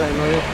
eneo yetu.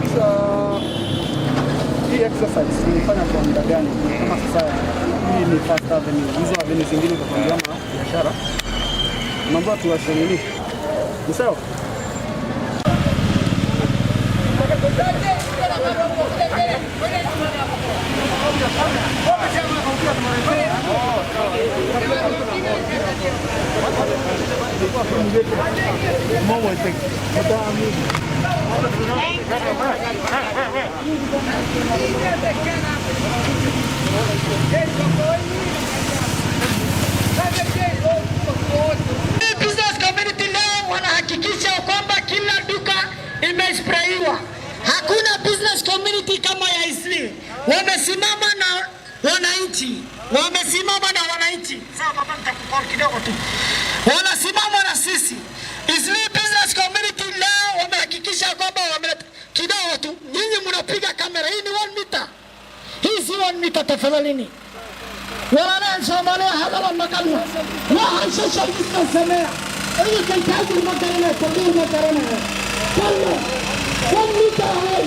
Kisha hii exercise nilifanya kwa muda gani? Kama sasa hii ni First Avenue, hizo avenue zingine za kuambiana biashara, mambo tuwashe nini? Ni sawa? Business community leo wanahakikisha kwamba kila duka imesprayiwa. Hakuna business community kama ya Eastleigh. Wamesimama na wananchi. Sawa baba, nitakukua kidogo tu. Wanasimama na sisi. Eastleigh business community leo wamehakikisha kwamba kidogo tu. Nyinyi mnapiga kamera. Hii ni 1 meter. Hii si 1 meter tafadhalini. Wala Somalia hadala makalma. Waxa shaqo sameeya. Ay kalkaad makarana taqiir makarana. Kallo. 1 meter hay.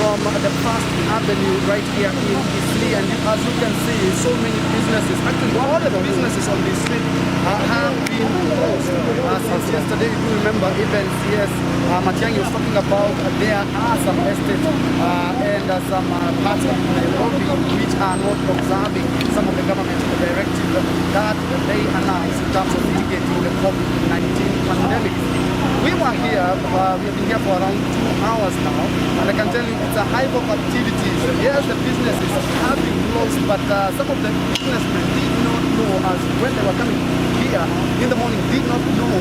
From the First Avenue right here in Eastleigh, and as you can see, so many businesses, actually all of the businesses on this street have been closed since yesterday. If you remember, even CS Matiang'i was talking about there are some estates and some parts of Nairobi which are not observing some of the government directives that they announced in terms of mitigating the COVID-19 pandemic. We were here, we have been here for around 2 hours now, and I can tell you it's a hive of activities. Yes, the businesses have been closed, but some of the businessmen did not know, as when they were coming here in the morning, did not know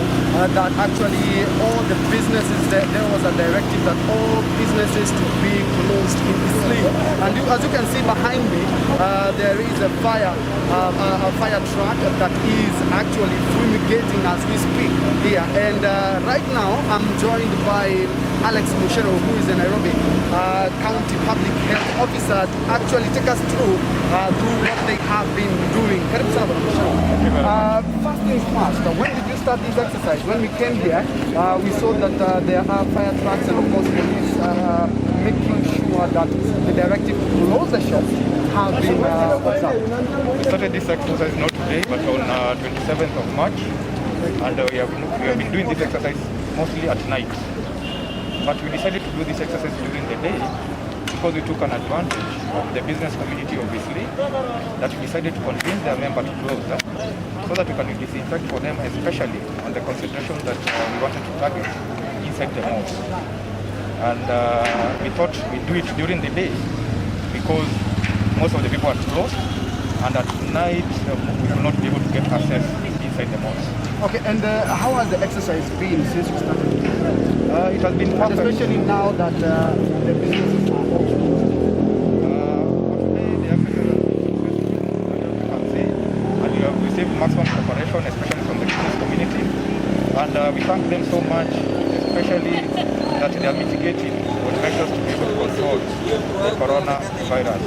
that actually all the businesses, there was a directive that all businesses to be closed in Eastleigh. And as you can see behind me, there is a fire truck that is actually fumigating as we speak here. And right now, I'm joined by Alex Mushero, who is a Nairobi County Public Health Officer, to actually take us through what they have been doing. First things first, when did you start this exercise? When we came here, we saw that there are fire trucks and of course police making sure that the directive to close the shops have been observed. We started this exercise not today, but on 27th of March, and we have been doing this exercise mostly at night. But we decided to do this exercise during the day because we took an advantage of the business community of Eastleigh, that we decided to convince their members to close them so that we can disinfect for them, especially on the concentration that we wanted to target inside the malls. And we thought we'd do it during the day because most of the people are closed, and at night we will not be able to get access inside the malls. Okay, and how has the exercise been since you started? It has been perfect. Especially now that the businesses are open. Today the exercise has been successful, you can see, and we have received maximum cooperation, especially from the business community. And we thank them so much, especially that they are mitigating with measures to be able to control the coronavirus.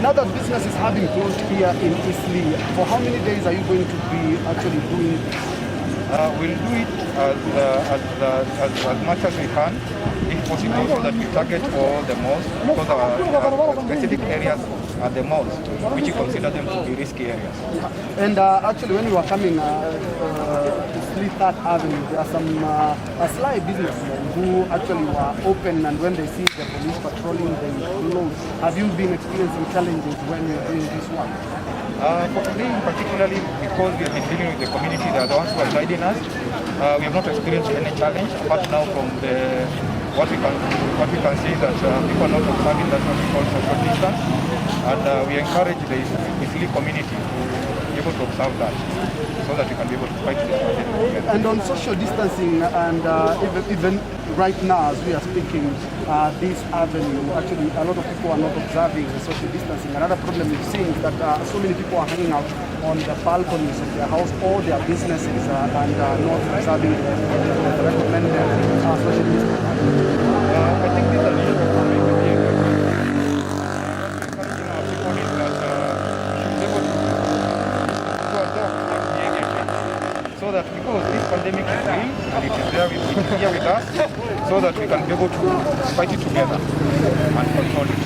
Now that businesses have been closed here in Eastleigh, for how many days are you going to be actually doing this? We'll do it as much as we can, if possible, so that we target all the malls, because our specific areas are the malls, which we consider them to be risky areas. And actually, when we were coming to Eastleigh 3rd Avenue, there are some sly businessmen who actually were open, and when they see the police patrolling, they close. Have you been experiencing challenges when you're doing this work? For me, particularly because we have been dealing with the community, they are the ones who are guiding us. We have not experienced any challenge, apart now from what we can see that people are not observing that what we call social distance, and we encourage the Eastleigh community to able to observe that so that we can be able to fight this pandemic together. And on social distancing, and even right now as we are speaking, this avenue, actually a lot of people are not observing the social distancing. Another problem we've seen is that so many people are hanging out on the balconies of their house or their businesses and not observing the recommended social distancing. I think these are issues of public behavior. What we're encouraging our people is that we should be able to adopt that behavior change so that because this pandemic is real and it is here with us, so that we can be able to fight it together and control it.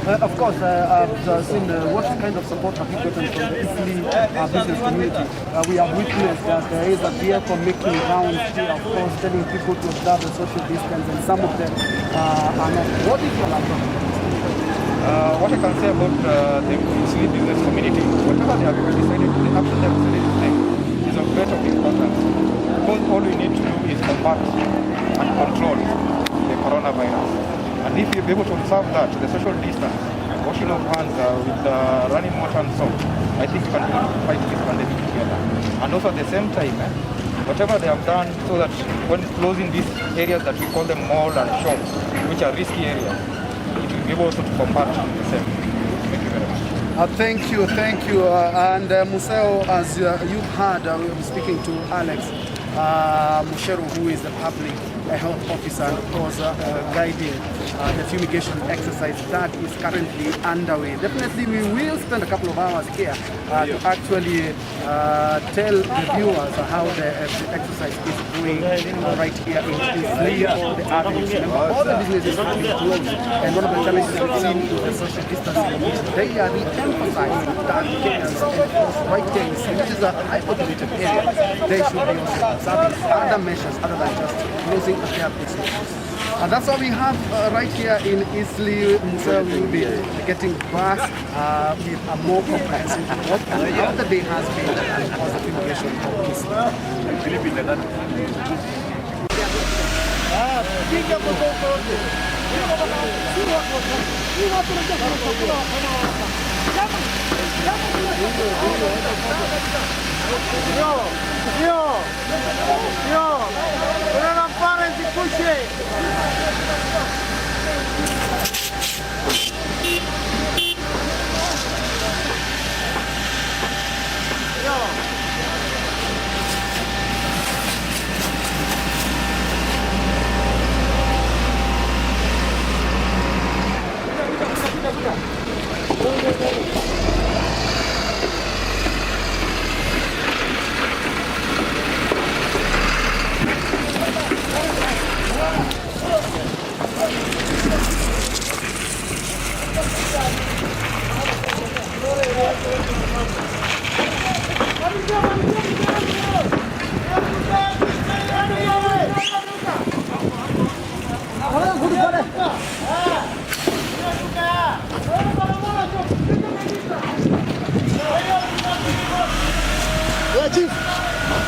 Of course, I've seen what kind of support have you gotten from the Eastleigh business community? We have witnessed that there is a vehicle making rounds here, of course, telling people to observe the social distance, and some of them are not. What is your laptop? What I can say about the Eastleigh business community, whatever they have decided, the action they have decided to take is of great importance. Because all we need to do is combat and control the coronavirus. And if you're able to observe that, the social distance, washing of hands with running water and soap, I think we can fight this pandemic together. And also at the same time, whatever they have done so that when closing these areas that we call them mall and shops, which are risky areas, it will be able to combat the same. Thank you very much. Thank you. And Museo, as you've heard, we were speaking to Alex Musheru, who is the public health officer, and of course guiding the fumigation exercise that is currently underway. Definitely we will spend a couple of hours here to actually tell the viewers how the exercise is going right here in Eastleigh. All the avenues, all the businesses have been closed, and one of the challenges we've seen is the social distancing. They are re-emphasizing that Kenyans, and of course right here in Eastleigh, which is a hyper-polluted area, they should be also observing other measures other than just closing their businesses. And that's what we have right here in Eastleigh. So we will be getting back with a more comprehensive report on how the day has been and of course the fumigation of Eastleigh.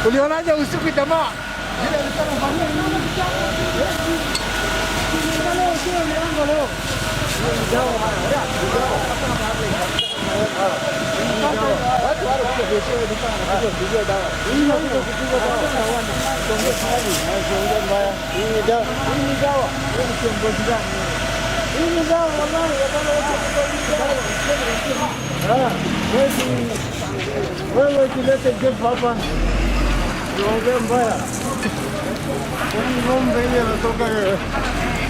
Ulionaje usiku jamaa? Wewe kilete jefu hapa. Tuongee mbaya. Ng'ombe ile inatoka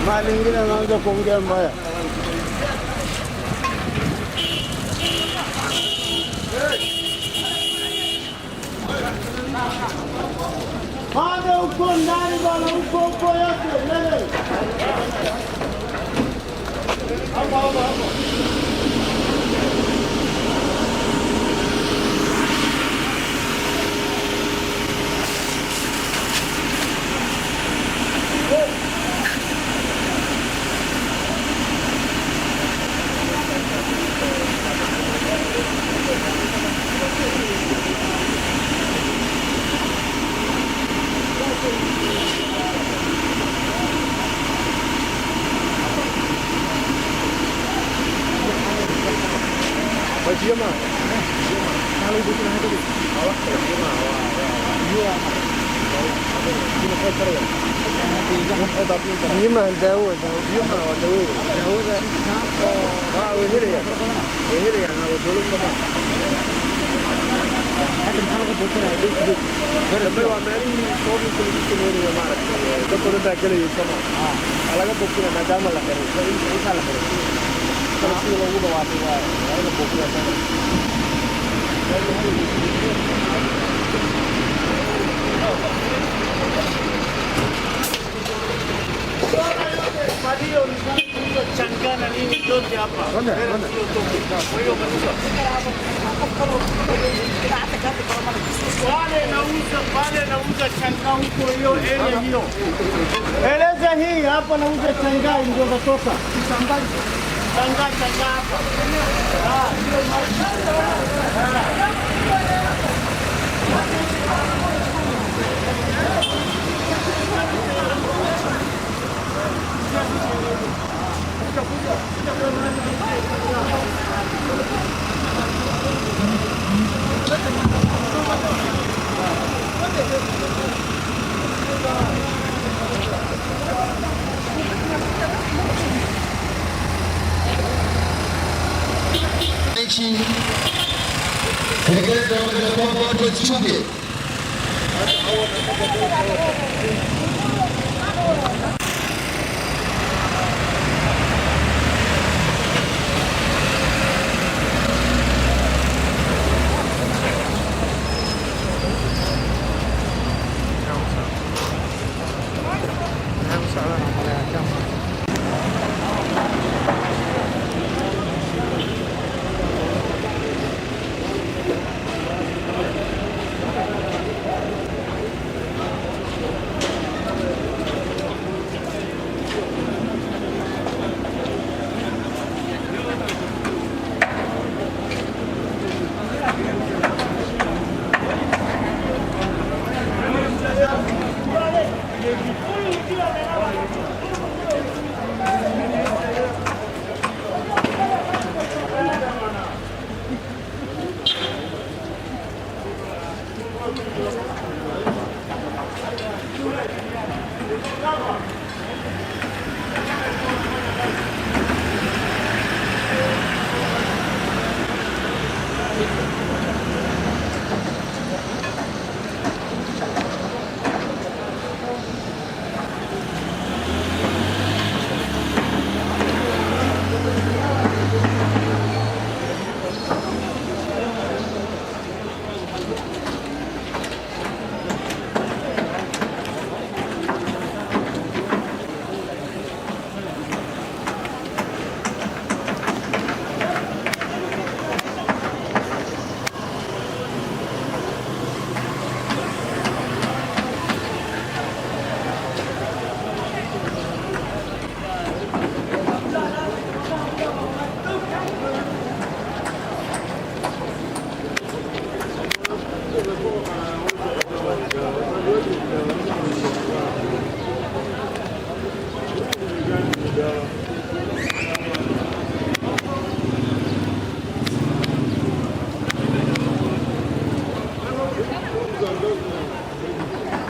mahali ingine anaanza kuongea mbaya. Bado uko ndani bwana, uko yote mbele. Hapa. Bajia mah. Kalau itu changana nini yote hapa. Wale nauza changa huko hiyo area hiyo. Eleza hii hapa nauza changa ndio katoka. Changa hapa. Serikali kwamba watu wasichunge. Come on.